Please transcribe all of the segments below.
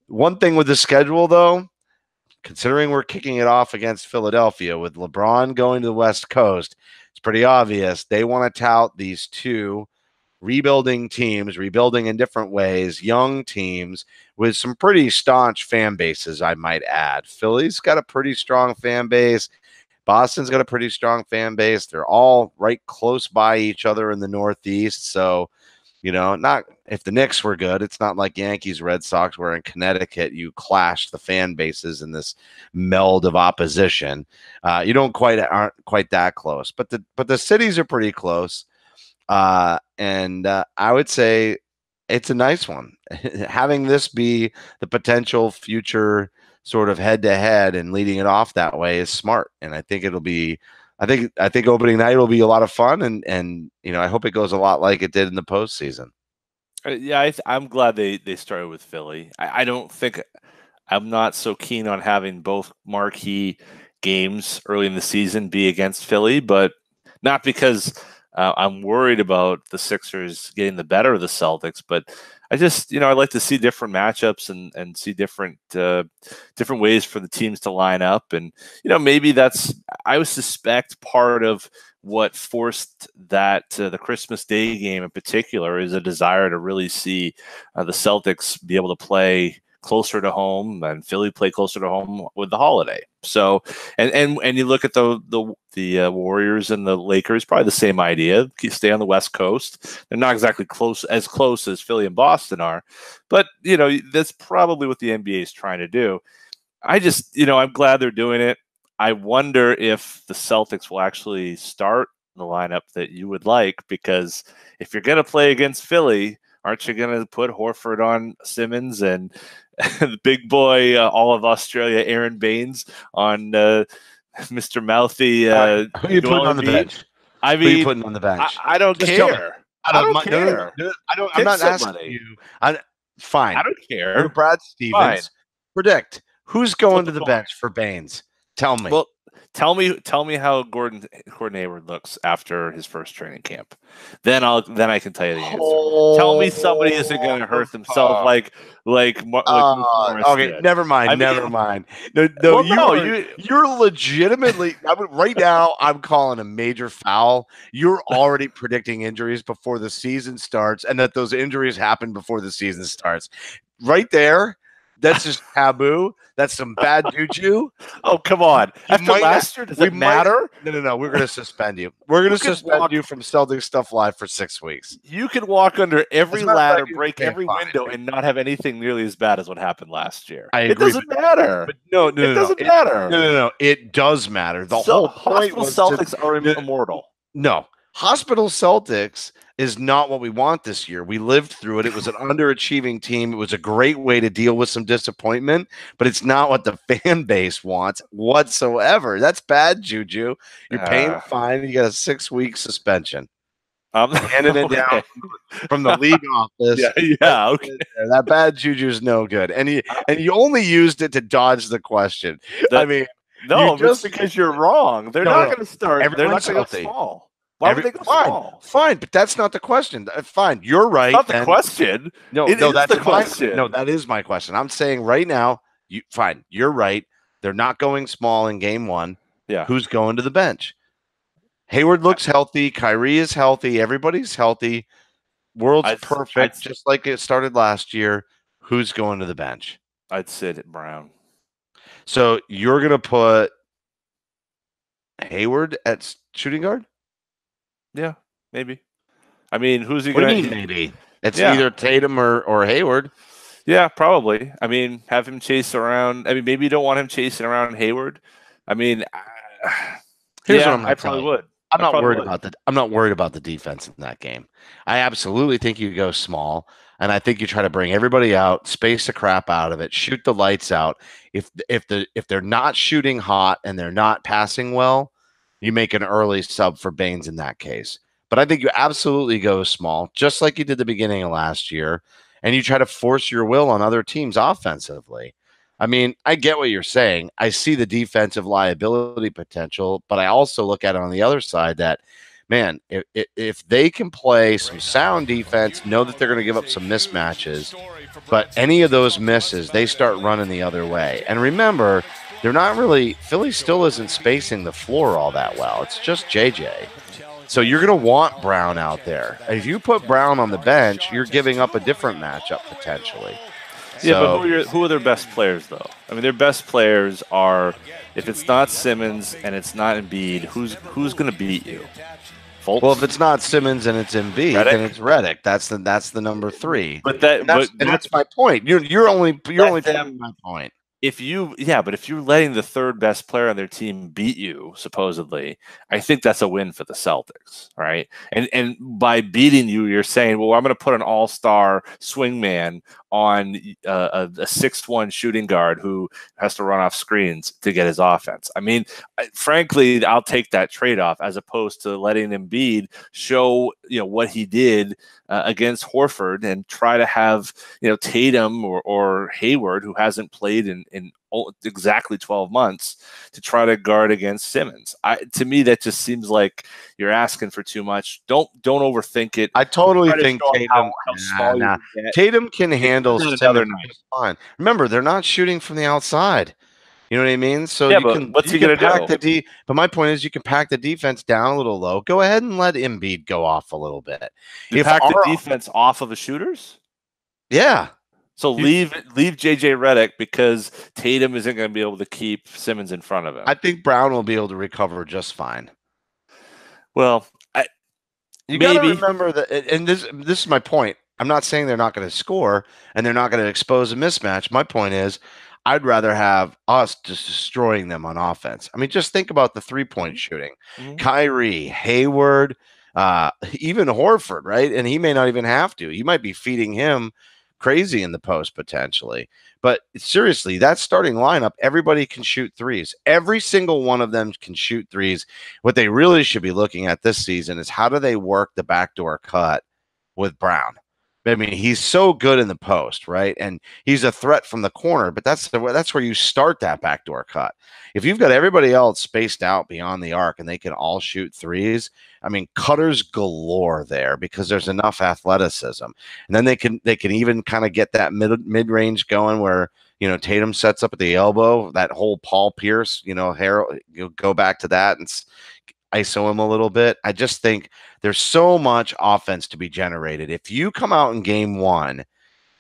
One thing with the schedule, though, considering we're kicking it off against Philadelphia with LeBron going to the West Coast, it's pretty obvious they want to tout these two rebuilding teams, rebuilding in different ways, young teams with some pretty staunch fan bases, I might add. Philly's got a pretty strong fan base. Boston's got a pretty strong fan base. They're all right close by each other in the Northeast. So, not if the Knicks were good, it's not like Yankees, Red Sox, where in Connecticut you clash the fan bases in this meld of opposition. You aren't quite that close, but the cities are pretty close. And I would say it's a nice one. Having this be the potential future sort of head-to-head and leading it off that way is smart. And I think it'll be I think opening night will be a lot of fun, and I hope it goes a lot like it did in the postseason. Yeah, I'm glad they started with Philly. I'm not so keen on having both marquee games early in the season be against Philly, but not because I'm worried about the Sixers getting the better of the Celtics, but I just, I'd like to see different matchups and see different ways for the teams to line up. And, maybe I would suspect part of what forced that the Christmas Day game in particular is a desire to really see the Celtics be able to play closer to home and Philly play closer to home with the holiday. So, and you look at the Warriors and the Lakers, probably the same idea. Stay on the West Coast. They're not exactly close as Philly and Boston are, but that's probably what the NBA is trying to do. I just, I'm glad they're doing it. I wonder if the Celtics will actually start the lineup that you would like, because if you're going to play against Philly, aren't you going to put Horford on Simmons and the big boy, all of Australia, Aaron Baines on Mr. Mouthy? Who are you putting on the bench? I mean, who are you putting on the bench? I don't care. I don't care. I'm not asking you. Fine. I don't care. You're Brad Stevens. Fine. Predict who's going to the bench for Baines. Tell me. Well, tell me how Gordon Hayward looks after his first training camp. Then I can tell you the answer. Tell me somebody isn't going to hurt themselves like Morris okay, did. Never mind. You're legitimately right now. I'm calling a major foul. You're already predicting injuries before the season starts, and that those injuries happen before the season starts. Right there. That's just taboo. That's some bad juju. Oh, come on. After last year, does it matter? No. We're going to suspend you. We're going to suspend you from Celtics Stuff Live for 6 weeks. You can walk under every ladder, break every window, and not have anything nearly as bad as what happened last year. It doesn't matter. No. It doesn't matter. No. It does matter. The whole point was Celtics are immortal. No. Hospital Celtics is not what we want this year. We lived through it. It was an underachieving team. It was a great way to deal with some disappointment, but it's not what the fan base wants whatsoever. That's bad juju. You're paying a fine. You got a 6-week suspension. Handing it down from the league office. Yeah, okay. That bad juju is no good. And you only used it to dodge the question. No, just because you're wrong. They're not going to start. They're not going to fall. Why would they go small? Fine, but that's not the question. Fine, you're right. Not the question. No, that's the question. No, that is my question. I'm saying right now, you're right. They're not going small in game one. Yeah. Who's going to the bench? Hayward looks healthy. Kyrie is healthy. Everybody's healthy. World's perfect, just like it started last year. Who's going to the bench? I'd sit at Brown. So you're going to put Hayward at shooting guard? Yeah, maybe. I mean, who's he going to? What do you mean, maybe? It's either Tatum or Hayward. Yeah, probably. I mean, have him chase around. I mean, maybe you don't want him chasing around Hayward. I mean, here's what I probably would. I'm not worried about the defense in that game. I absolutely think you go small, and I think you try to bring everybody out, space the crap out of it, shoot the lights out. If they're not shooting hot and they're not passing well, you make an early sub for Baines in that case. But I think you absolutely go small, just like you did the beginning of last year, and you try to force your will on other teams offensively. I mean, I get what you're saying. I see the defensive liability potential, but I also look at it on the other side that, man, if they can play some sound defense, know that they're going to give up some mismatches, But any of those misses, they start running the other way. And remember, they're not really, Philly still isn't spacing the floor all that well. It's just JJ. So you're going to want Brown out there. If you put Brown on the bench, you're giving up a different matchup potentially. Yeah, but who are their best players, though? I mean, their best players are, if it's not Simmons and it's not Embiid, who's going to beat you? Fultz? Well, if it's not Simmons and it's Embiid, then it's Redick. That's the number 3. But that's my point. You're only proving my point. But if you're letting the third best player on their team beat you, supposedly, I think that's a win for the Celtics, right? And by beating you, you're saying, well, I'm going to put an all-star swingman on a 6'1" shooting guard who has to run off screens to get his offense. I mean, frankly, I'll take that trade-off as opposed to letting Embiid show what he did against Horford and try to have Tatum or Hayward, who hasn't played in exactly 12 months, to try to guard against Simmons. To me, that just seems like you're asking for too much. Don't overthink it. I totally think Tatum can handle Simmons. Fine. Remember, they're not shooting from the outside. You know what I mean? So what's he going to do? But my point is, you can pack the defense down a little low. Go ahead and let Embiid go off a little bit. Pack the defense off of the shooters? Yeah. So leave JJ Redick because Tatum isn't going to be able to keep Simmons in front of him. I think Brown will be able to recover just fine. Well, you got to remember that, and this is my point. I'm not saying they're not going to score and they're not going to expose a mismatch. My point is, I'd rather have us just destroying them on offense. I mean, just think about the 3-point shooting. Kyrie, Hayward, even Horford, right? And he may not even have to. You might be feeding him crazy in the post potentially. But seriously, that starting lineup, everybody can shoot threes. Every single one of them can shoot threes. What they really should be looking at this season is how do they work the backdoor cut with Brown? I mean, he's so good in the post, right? And he's a threat from the corner, but that's where you start that backdoor cut. If you've got everybody else spaced out beyond the arc and they can all shoot threes, I mean, cutters galore there because there's enough athleticism. And then they can even kind of get that mid-range going where, Tatum sets up at the elbow, that whole Paul Pierce, Harold, you'll go back to that and ISO him a little bit. I just think there's so much offense to be generated. If you come out in game 1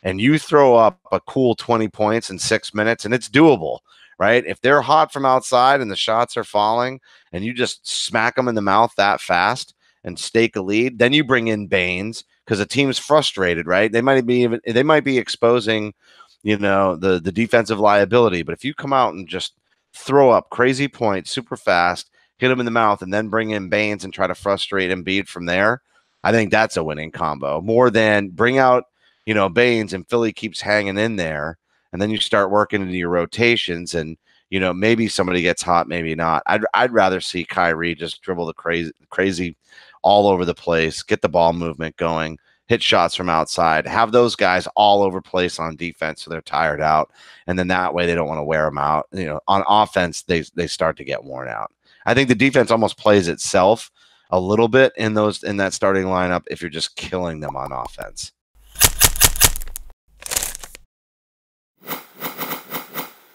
and you throw up a cool 20 points in 6 minutes, and it's doable, right? If they're hot from outside and the shots are falling and you just smack them in the mouth that fast and stake a lead, then you bring in Baines because the team's frustrated, right? They might be exposing, the defensive liability. But if you come out and just throw up crazy points super fast, hit him in the mouth, and then bring in Baines and try to frustrate Embiid from there, I think that's a winning combo. More than bring out, Baines and Philly keeps hanging in there, and then you start working into your rotations, and maybe somebody gets hot, maybe not. I'd rather see Kyrie just dribble the crazy all over the place, get the ball movement going, hit shots from outside, have those guys all over place on defense so they're tired out, and then that way they don't want to wear them out. On offense, they start to get worn out. I think the defense almost plays itself a little bit in that starting lineup if you're just killing them on offense.